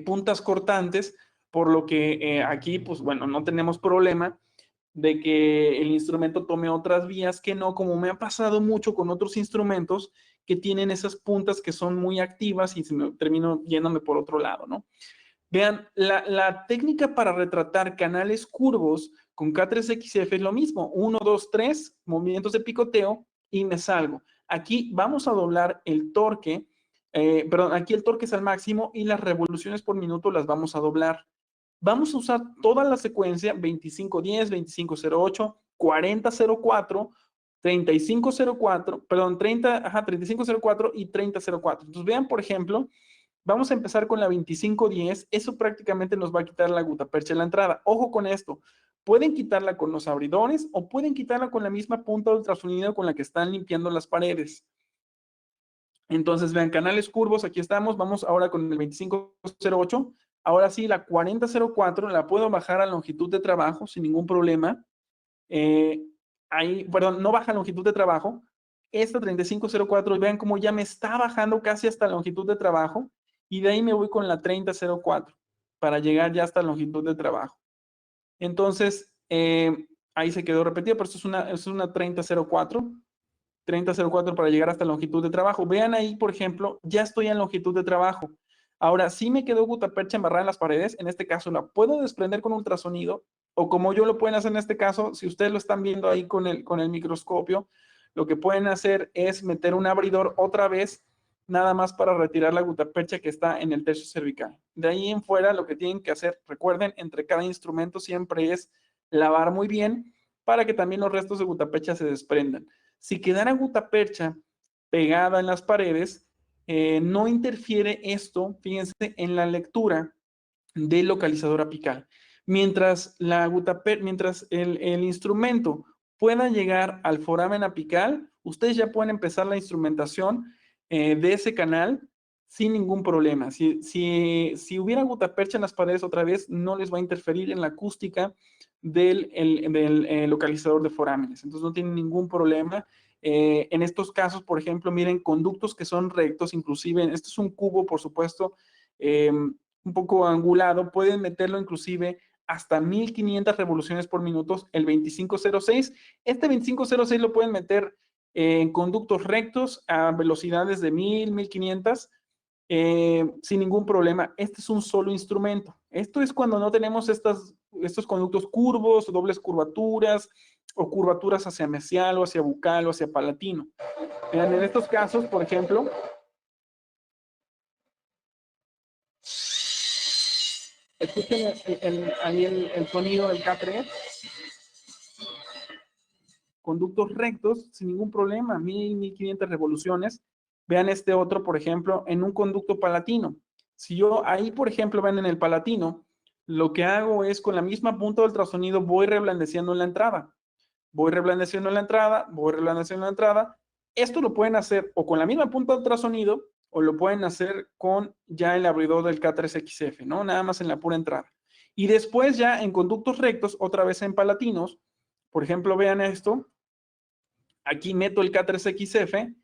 puntas cortantes, por lo que aquí, pues bueno, no tenemos problema de que el instrumento tome otras vías que no, como me ha pasado mucho con otros instrumentos que tienen esas puntas que son muy activas y termino yéndome por otro lado, ¿no? Vean, la técnica para retratar canales curvos con K3XF es lo mismo, 1, 2, 3, movimientos de picoteo y me salgo. Aquí vamos a doblar el torque, perdón, aquí el torque es al máximo y las revoluciones por minuto las vamos a doblar. Vamos a usar toda la secuencia 2510, 2508, 4004, 3504, perdón, 3504 y 3004. Entonces vean, por ejemplo, vamos a empezar con la 2510. Eso prácticamente nos va a quitar la gutapercha en la entrada. Ojo con esto. Pueden quitarla con los abridores o pueden quitarla con la misma punta de ultrasonido con la que están limpiando las paredes. Entonces, vean, canales curvos, aquí estamos. Vamos ahora con el 2508. Ahora sí, la 4004 la puedo bajar a longitud de trabajo sin ningún problema. Ahí, perdón, no baja longitud de trabajo. Esta 3504, vean cómo ya me está bajando casi hasta longitud de trabajo. Y de ahí me voy con la 3004 para llegar ya hasta longitud de trabajo. Entonces, ahí se quedó repetido, pero esto es una 3004. 3004 para llegar hasta longitud de trabajo. Vean ahí, por ejemplo, ya estoy en longitud de trabajo. Ahora, si me quedó gutapercha embarrada en las paredes, en este caso la puedo desprender con ultrasonido, o como yo lo pueden hacer en este caso, si ustedes lo están viendo ahí con el microscopio, lo que pueden hacer es meter un abridor otra vez, nada más para retirar la gutapercha que está en el tercio cervical. De ahí en fuera, lo que tienen que hacer, recuerden, entre cada instrumento siempre es lavar muy bien para que también los restos de gutapercha se desprendan. Si quedara gutapercha pegada en las paredes, no interfiere esto, fíjense, en la lectura del localizador apical. Mientras el instrumento pueda llegar al foramen apical, ustedes ya pueden empezar la instrumentación de ese canal sin ningún problema. Si hubiera gutapercha en las paredes otra vez, no les va a interferir en la acústica del localizador de forámenes. Entonces no tienen ningún problema. En estos casos, por ejemplo, miren, conductos que son rectos, inclusive, este es un cubo, por supuesto, un poco angulado, pueden meterlo inclusive hasta 1500 revoluciones por minuto, el 2506. Este 2506 lo pueden meter en conductos rectos a velocidades de 1000, 1500, sin ningún problema. Este es un solo instrumento. Esto es cuando no tenemos estos conductos curvos, dobles curvaturas, o curvaturas hacia mesial, o hacia bucal, o hacia palatino. Vean, en estos casos, por ejemplo, Escuchen ahí el sonido del K3. Conductos rectos sin ningún problema, 1000, 1500 revoluciones. Vean este otro, por ejemplo, en un conducto palatino. Si yo ahí, por ejemplo, ven en el palatino, lo que hago es con la misma punta de ultrasonido voy reblandeciendo en la entrada. Voy reblandeciendo en la entrada, voy reblandeciendo en la entrada. Esto lo pueden hacer o con la misma punta de ultrasonido o lo pueden hacer con ya el abridor del K3XF, ¿no? Nada más en la pura entrada. Y después ya en conductos rectos, otra vez en palatinos, por ejemplo, vean esto. Aquí meto el K3XF,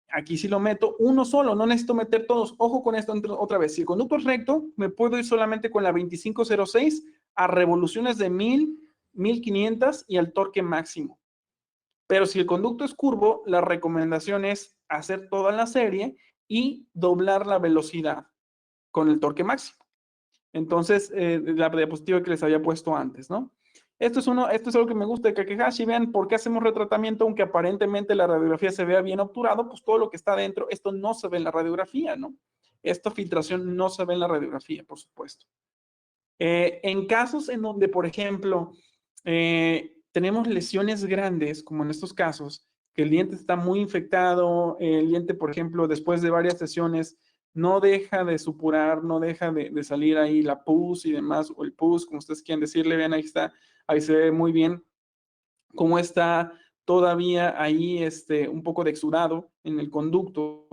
aquí sí lo meto uno solo, no necesito meter todos. Ojo con esto otra vez. Si el conducto es recto, me puedo ir solamente con la 2506 a revoluciones de 1000, 1500 y al torque máximo. Pero si el conducto es curvo, la recomendación es hacer toda la serie y doblar la velocidad con el torque máximo. Entonces, la diapositiva que les había puesto antes, ¿no? Esto es algo que me gusta de Kakehashi. Vean por qué hacemos retratamiento, aunque aparentemente la radiografía se vea bien obturado, pues todo lo que está dentro, esto no se ve en la radiografía, ¿no? Esta filtración no se ve en la radiografía, por supuesto. En casos en donde, por ejemplo, tenemos lesiones grandes, como en estos casos, que el diente está muy infectado, el diente, por ejemplo, después de varias sesiones, no deja de supurar, no deja de salir ahí la pus y demás, o el pus, como ustedes quieran decirle, vean, ahí está, ahí se ve muy bien cómo está todavía ahí un poco de exudado en el conducto.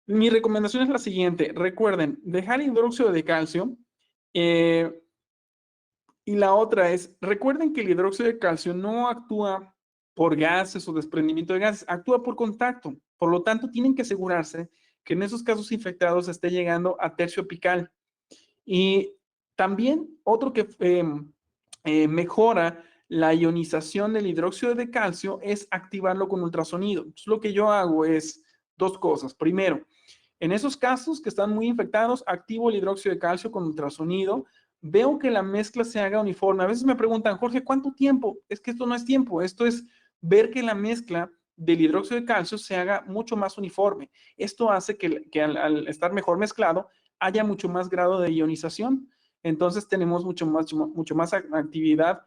Mi recomendación es la siguiente, recuerden, dejar hidróxido de calcio, y la otra es, recuerden que el hidróxido de calcio no actúa por gases o desprendimiento de gases, actúa por contacto. Por lo tanto, tienen que asegurarse que en esos casos infectados esté llegando a tercio apical. Y también otro que mejora la ionización del hidróxido de calcio es activarlo con ultrasonido. Entonces, lo que yo hago es dos cosas. Primero, en esos casos que están muy infectados, activo el hidróxido de calcio con ultrasonido. Veo que la mezcla se haga uniforme. A veces me preguntan, Jorge, ¿cuánto tiempo? Es que esto no es tiempo, esto es ver que la mezcla del hidróxido de calcio se haga mucho más uniforme. Esto hace que al estar mejor mezclado haya mucho más grado de ionización. Entonces tenemos mucho más actividad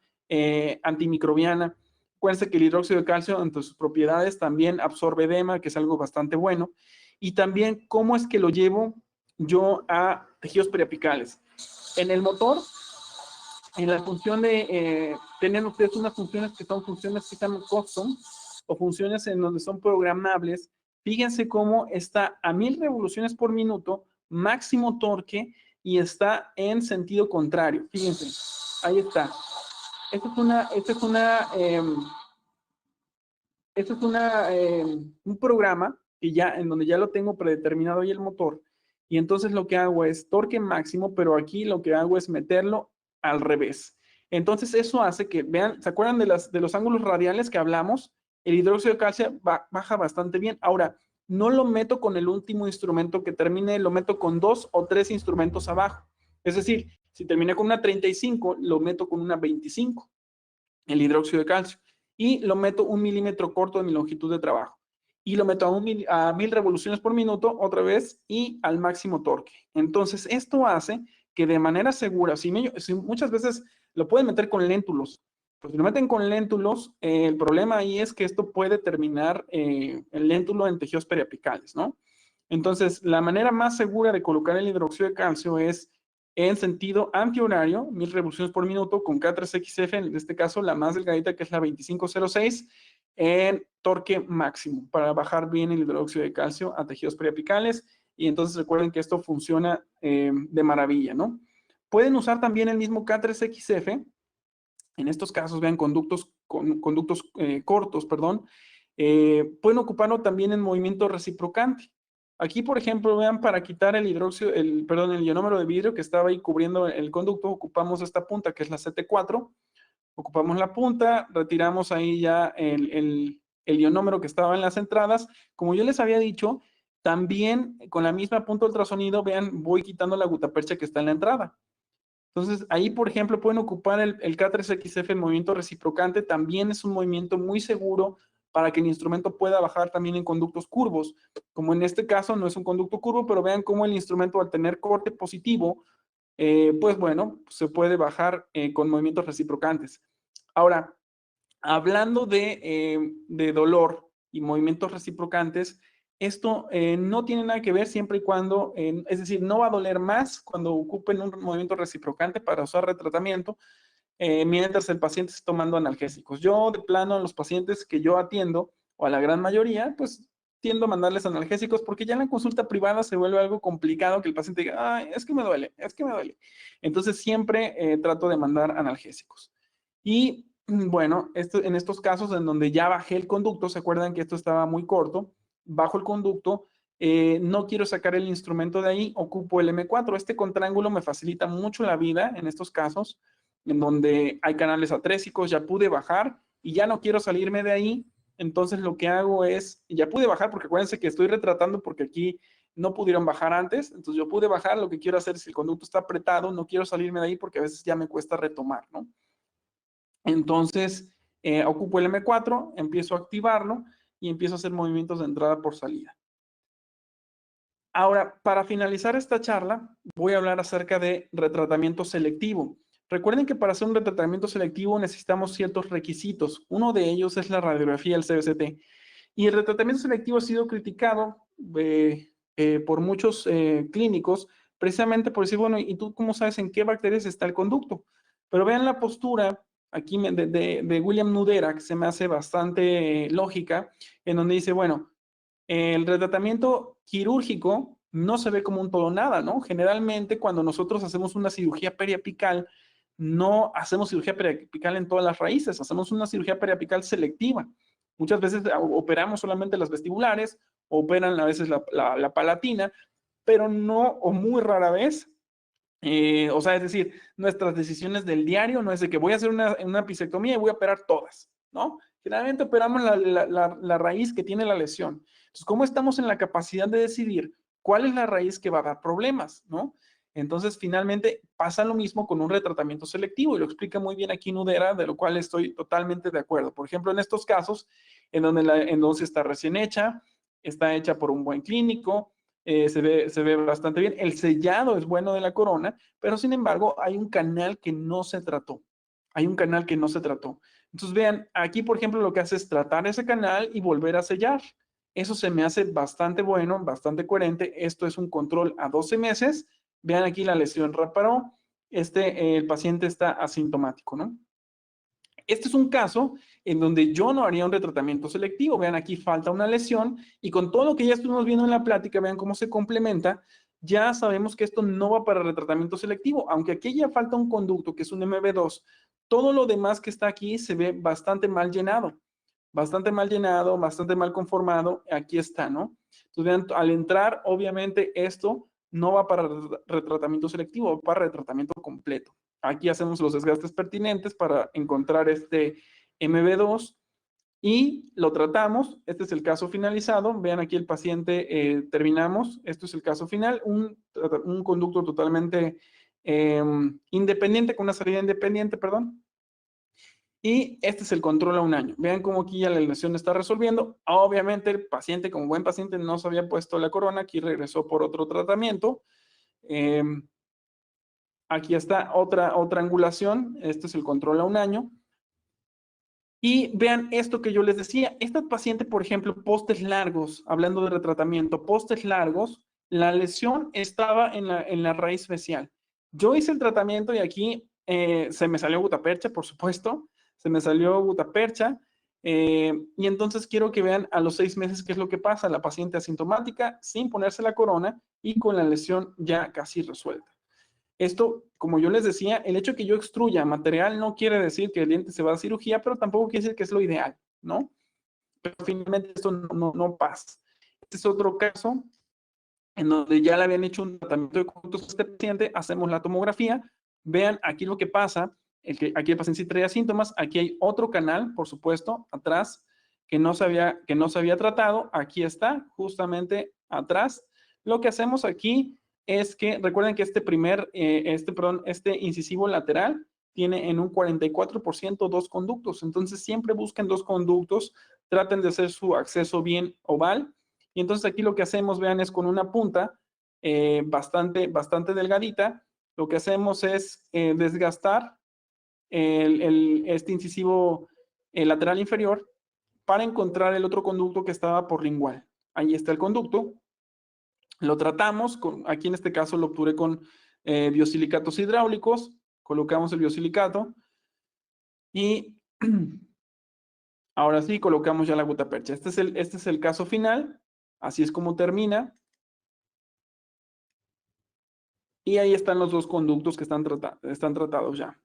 antimicrobiana. Acuérdense que el hidróxido de calcio, entre sus propiedades, también absorbe edema, que es algo bastante bueno. Y también cómo es que lo llevo yo a tejidos periapicales. En el motor, en la función de, tienen ustedes unas funciones que son funciones que se llaman custom o funciones en donde son programables. Fíjense cómo está a 1000 revoluciones por minuto, máximo torque y está en sentido contrario. Fíjense, ahí está. Un programa que ya, en donde ya lo tengo predeterminado ahí el motor. Y entonces lo que hago es torque máximo, pero aquí lo que hago es meterlo al revés. Entonces eso hace que, vean, ¿se acuerdan de los ángulos radiales que hablamos? El hidróxido de calcio baja bastante bien. Ahora, no lo meto con el último instrumento que termine, lo meto con 2 o 3 instrumentos abajo. Es decir, si terminé con una 35, lo meto con una 25, el hidróxido de calcio. Y lo meto 1 milímetro corto de mi longitud de trabajo. Y lo meto a 1000 revoluciones por minuto otra vez y al máximo torque. Entonces, esto hace que de manera segura, si muchas veces lo pueden meter con léntulos, pues si lo meten con léntulos, el problema ahí es que esto puede terminar el léntulo en tejidos periapicales, ¿no? Entonces, la manera más segura de colocar el hidróxido de calcio es en sentido antihorario, 1000 revoluciones por minuto, con K3XF, en este caso la más delgadita, que es la 2506, en torque máximo, para bajar bien el hidróxido de calcio a tejidos periapicales. Y entonces recuerden que esto funciona de maravilla, ¿no? Pueden usar también el mismo K3XF. En estos casos, vean, conductos cortos, perdón. Pueden ocuparlo también en movimiento reciprocante. Aquí, por ejemplo, vean, para quitar el hidróxido, el ionómero de vidrio que estaba ahí cubriendo el conducto, ocupamos esta punta que es la CT4. Ocupamos la punta, retiramos ahí ya el ionómero que estaba en las entradas. Como yo les había dicho, también con la misma punta de ultrasonido, vean, voy quitando la gutapercha que está en la entrada. Entonces, ahí, por ejemplo, pueden ocupar el K3XF en movimiento reciprocante. También es un movimiento muy seguro para que el instrumento pueda bajar también en conductos curvos. Como en este caso no es un conducto curvo, pero vean cómo el instrumento al tener corte positivo pues bueno, se puede bajar con movimientos reciprocantes. Ahora, hablando de dolor y movimientos reciprocantes, esto no tiene nada que ver siempre y cuando, es decir, no va a doler más cuando ocupen un movimiento reciprocante para usar retratamiento, mientras el paciente esté tomando analgésicos. Yo, de plano, a los pacientes que yo atiendo, o a la gran mayoría, pues tiendo a mandarles analgésicos porque ya en la consulta privada se vuelve algo complicado que el paciente diga, ay, es que me duele, es que me duele. Entonces, siempre trato de mandar analgésicos. Y bueno, en estos casos en donde ya bajé el conducto, ¿se acuerdan que esto estaba muy corto? Bajo el conducto, no quiero sacar el instrumento de ahí, ocupo el M4. Este contraángulo me facilita mucho la vida en estos casos, en donde hay canales atrésicos, ya pude bajar y ya no quiero salirme de ahí. Entonces lo que hago es, ya pude bajar porque acuérdense que estoy retratando porque aquí no pudieron bajar antes, entonces yo pude bajar, lo que quiero hacer si el conducto está apretado, no quiero salirme de ahí porque a veces ya me cuesta retomar, ¿no? Entonces, ocupo el M4, empiezo a activarlo y empiezo a hacer movimientos de entrada por salida. Ahora, para finalizar esta charla, voy a hablar acerca de retratamiento selectivo. Recuerden que para hacer un retratamiento selectivo necesitamos ciertos requisitos. Uno de ellos es la radiografía del CBCT. Y el retratamiento selectivo ha sido criticado por muchos clínicos, precisamente por decir, bueno, ¿y tú cómo sabes en qué bacterias está el conducto? Pero vean la postura aquí de William Nudera, que se me hace bastante lógica, en donde dice, bueno, el retratamiento quirúrgico no se ve como un todo nada, ¿no? Generalmente cuando nosotros hacemos una cirugía periapical, no hacemos cirugía periapical en todas las raíces, hacemos una cirugía periapical selectiva. Muchas veces operamos solamente las vestibulares, operan a veces la palatina, pero no, o muy rara vez, o sea, es decir, nuestras decisiones del diario no es de que voy a hacer una pisectomía y voy a operar todas, ¿no? Generalmente operamos la raíz que tiene la lesión. Entonces, ¿cómo estamos en la capacidad de decidir cuál es la raíz que va a dar problemas, ¿no? Entonces, finalmente pasa lo mismo con un retratamiento selectivo y lo explica muy bien aquí Nudera, de lo cual estoy totalmente de acuerdo. Por ejemplo, en estos casos, en donde la endodoncia está recién hecha, está hecha por un buen clínico, se ve bastante bien. El sellado es bueno de la corona, pero sin embargo hay un canal que no se trató. Hay un canal que no se trató. Entonces vean, aquí por ejemplo lo que hace es tratar ese canal y volver a sellar. Eso se me hace bastante bueno, bastante coherente. Esto es un control a 12 meses. Vean aquí la lesión reparó. El paciente está asintomático, ¿no? Este es un caso en donde yo no haría un retratamiento selectivo. Vean, aquí falta una lesión y con todo lo que ya estuvimos viendo en la plática, vean cómo se complementa, ya sabemos que esto no va para retratamiento selectivo. Aunque aquí ya falta un conducto que es un MB2, todo lo demás que está aquí se ve bastante mal llenado, bastante mal conformado. Aquí está, ¿no? Entonces, vean, al entrar, obviamente esto no va para retratamiento selectivo, va para retratamiento completo. Aquí hacemos los desgastes pertinentes para encontrar este MB2 y lo tratamos. Este es el caso finalizado. Vean aquí el paciente, terminamos. Esto es el caso final. Un conducto totalmente independiente, con una salida independiente, perdón. Y este es el control a un año. Vean cómo aquí ya la lesión está resolviendo. Obviamente el paciente, como buen paciente, no se había puesto la corona. Aquí regresó por otro tratamiento. Aquí está otra angulación. Este es el control a un año. Y vean esto que yo les decía. Esta paciente, por ejemplo, postes largos, hablando de retratamiento, postes largos, la lesión estaba en la raíz facial. Yo hice el tratamiento y aquí se me salió gutapercha, por supuesto. Se me salió gutapercha. Y entonces quiero que vean a los 6 meses qué es lo que pasa. La paciente asintomática, sin ponerse la corona y con la lesión ya casi resuelta. Esto, como yo les decía, el hecho de que yo extruya material no quiere decir que el diente se va a cirugía, pero tampoco quiere decir que es lo ideal, ¿no? Pero finalmente esto no pasa. Este es otro caso en donde ya le habían hecho un tratamiento de conductos a este paciente, hacemos la tomografía, vean aquí lo que pasa, aquí el paciente sí traía síntomas, aquí hay otro canal, por supuesto, atrás, que no se había tratado, aquí está, justamente atrás. Lo que hacemos aquí es que, recuerden que este incisivo lateral tiene en un 44% 2 conductos, entonces siempre busquen 2 conductos, traten de hacer su acceso bien oval, y entonces aquí lo que hacemos, vean, es con una punta bastante delgadita, lo que hacemos es desgastar este incisivo lateral inferior para encontrar el otro conducto que estaba por lingual. Ahí está el conducto. Lo tratamos, aquí en este caso lo obturé con biosilicatos hidráulicos. Colocamos el biosilicato y ahora sí colocamos ya la gutapercha. Este es el caso final. Así es como termina. Y ahí están los dos conductos que están tratados ya.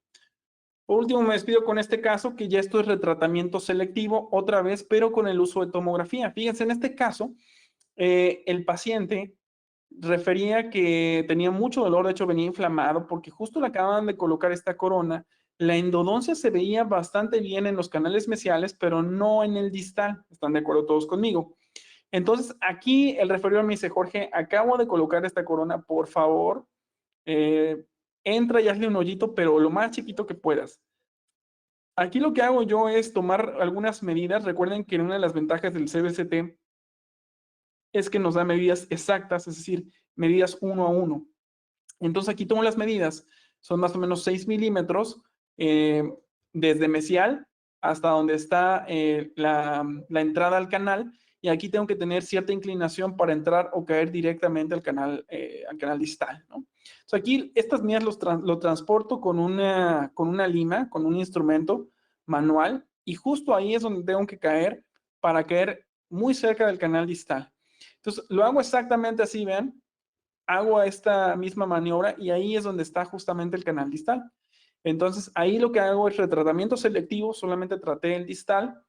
Por último, me despido con este caso, que ya esto es retratamiento selectivo, otra vez, pero con el uso de tomografía. Fíjense, en este caso, el paciente refería que tenía mucho dolor, de hecho venía inflamado, porque justo le acababan de colocar esta corona. La endodoncia se veía bastante bien en los canales mesiales, pero no en el distal. ¿Están de acuerdo todos conmigo? Entonces, aquí el referido me dice, Jorge, acabo de colocar esta corona, por favor, entra y hazle un hoyito, pero lo más chiquito que puedas. Aquí lo que hago yo es tomar algunas medidas. Recuerden que una de las ventajas del CBCT es que nos da medidas exactas, es decir, medidas 1 a 1. Entonces aquí tomo las medidas, son más o menos 6 milímetros desde mesial hasta donde está la entrada al canal, y aquí tengo que tener cierta inclinación para entrar o caer directamente al canal distal, ¿no? Entonces aquí estas medidas lo transporto con una lima, con un instrumento manual, y justo ahí es donde tengo que caer para caer muy cerca del canal distal. Entonces lo hago exactamente así, vean. Hago esta misma maniobra y ahí es donde está justamente el canal distal. Entonces, ahí lo que hago es retratamiento selectivo, solamente traté el distal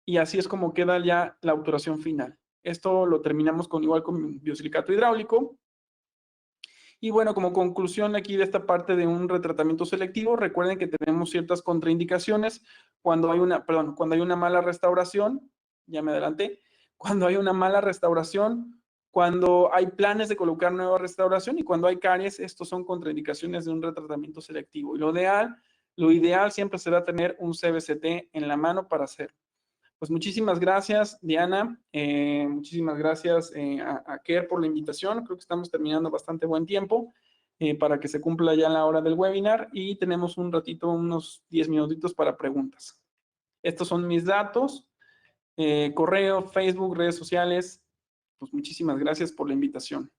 y así es como queda ya la obturación final. Esto lo terminamos igual con biosilicato hidráulico. Y bueno, como conclusión aquí de esta parte de un retratamiento selectivo, recuerden que tenemos ciertas contraindicaciones cuando hay una mala restauración, ya me adelanté, cuando hay una mala restauración, cuando hay planes de colocar nueva restauración y cuando hay caries. Estos son contraindicaciones de un retratamiento selectivo. Y lo ideal siempre será tener un CBCT en la mano para hacerlo. Pues muchísimas gracias, Diana. Muchísimas gracias a Kerr por la invitación. Creo que estamos terminando bastante buen tiempo para que se cumpla ya la hora del webinar y tenemos un ratito, unos 10 minutitos para preguntas. Estos son mis datos, correo, Facebook, redes sociales. Pues muchísimas gracias por la invitación.